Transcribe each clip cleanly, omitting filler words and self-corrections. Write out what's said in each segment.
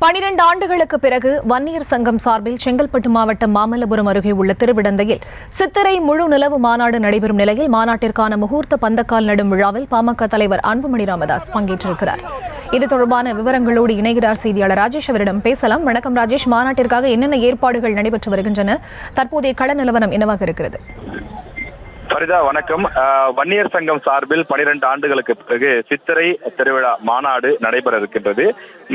12 ஆண்டுகளுக்கு பிறகு வன்னியர் சங்கம் சார்பில் செங்கல்பட்டு மாவட்டம் மாமல்லபுரம் அருகே உள்ள திருவிடந்தையில் சித்திரை முழு நிலவு மாநாடு நடைபெறும் நிலையில் மாநாட்டிற்கான முகூர்த்த பந்தக்கால் நடும் விழாவில் பாமக தலைவர் அன்புமணி ராமதாஸ் பங்கேற்றிருக்கிறார். இது தொடர்பான விவரங்களோடு இணைகிறார் செய்தியாளர் ராஜேஷ். அவரிடம் பேசலாம். வணக்கம் ராஜேஷ். மாநாட்டிற்காக என்னென்ன ஏற்பாடுகள் நடைபெற்று வருகின்றன? தற்போதைய கள நிலவரம் என்னவாக இருக்கிறது? ஃபரிதா, வணக்கம். வன்னியர் சங்கம் சார்பில் 12 ஆண்டுகளுக்கு பிறகு சித்திரை திருவிழா மாநாடு நடைபெற இருக்கின்றது.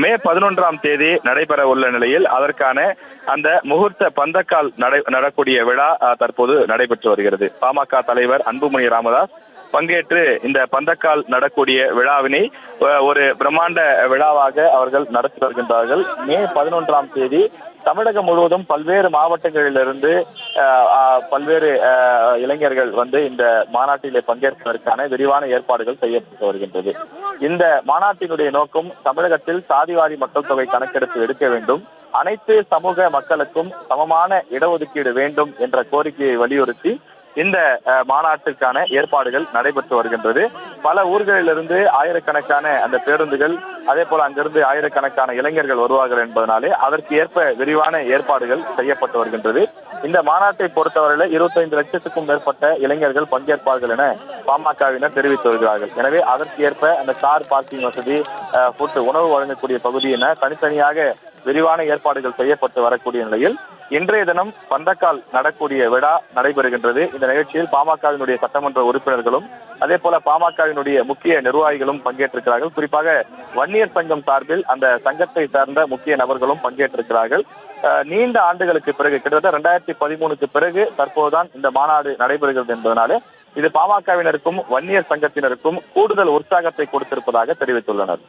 மே 11ஆம் தேதி நடைபெற உள்ள நிலையில் அதற்கான அந்த முகூர்த்த பந்தக்கால் நடக்கூடிய விழா தற்போது நடைபெற்று வருகிறது. பாமக தலைவர் அன்புமணி ராமதாஸ் பங்கேற்று இந்த பந்தக்கால் நடக்கூடிய விழாவினை ஒரு பிரம்மாண்ட விழாவாக அவர்கள் நடத்தி வருகின்றார்கள். மே 11ஆம் தேதி தமிழகம் முழுவதும் பல்வேறு மாவட்டங்களிலிருந்து பல்வேறு இளைஞர்கள் வந்து இந்த மாநாட்டிலே பங்கேற்பதற்கான விரிவான ஏற்பாடுகள் செய்யப்பட்டு வருகின்றது. இந்த மாநாட்டினுடைய நோக்கம் தமிழகத்தில் சாதிவாரி மக்கள் தொகை கணக்கெடுப்பு எடுக்க வேண்டும், அனைத்து சமூக மக்களுக்கும் சமமான இடஒதுக்கீடு வேண்டும் என்ற கோரிக்கையை வலியுறுத்தி இந்த மாநாட்டிற்கான ஏற்பாடுகள் நடைபெற்று வருகின்றது. பல ஊர்களிலிருந்து ஆயிரக்கணக்கான அந்த பேருந்துகள், அதே போல அங்கிருந்து ஆயிரக்கணக்கான இளைஞர்கள் வருவார்கள் என்பதனாலே அதற்கு ஏற்ப விரிவான ஏற்பாடுகள் செய்யப்பட்டு வருகின்றது. இந்த மாநாட்டை பொறுத்தவரையில் 25 லட்சத்துக்கும் மேற்பட்ட இளைஞர்கள் பங்கேற்பார்கள் என பாமகவினர் தெரிவித்து வருகிறார்கள். எனவே அதற்கு ஏற்ப அந்த கார் பார்க்கிங் வசதி, உணவு வழங்கக்கூடிய பகுதி என தனித்தனியாக விரிவான ஏற்பாடுகள் செய்யப்பட்டு வரக்கூடிய நிலையில் இன்றைய தினம் பந்தக்கால் நடக்கூடிய விழா நடைபெறுகின்றது. இந்த நிகழ்ச்சியில் பாமகவினுடைய சட்டமன்ற உறுப்பினர்களும் அதே போல பாமகவினுடைய முக்கிய நிர்வாகிகளும் பங்கேற்றிருக்கிறார்கள். குறிப்பாக வன்னியர் சங்கம் சார்பில் அந்த சங்கத்தை சார்ந்த முக்கிய நபர்களும் பங்கேற்றிருக்கிறார்கள். நீண்ட ஆண்டுகளுக்கு பிறகு, கிட்டத்தட்ட 2013க்கு பிறகு தற்போதுதான் இந்த மாநாடு நடைபெறுகிறது என்பதனாலே இது பாமகவினருக்கும் வன்னியர் சங்கத்தினருக்கும் கூடுதல் உற்சாகத்தை கொடுத்திருப்பதாக தெரிவித்துள்ளனர்.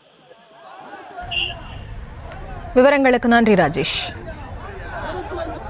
விவரங்களுக்கு நன்றி ராஜேஷ்.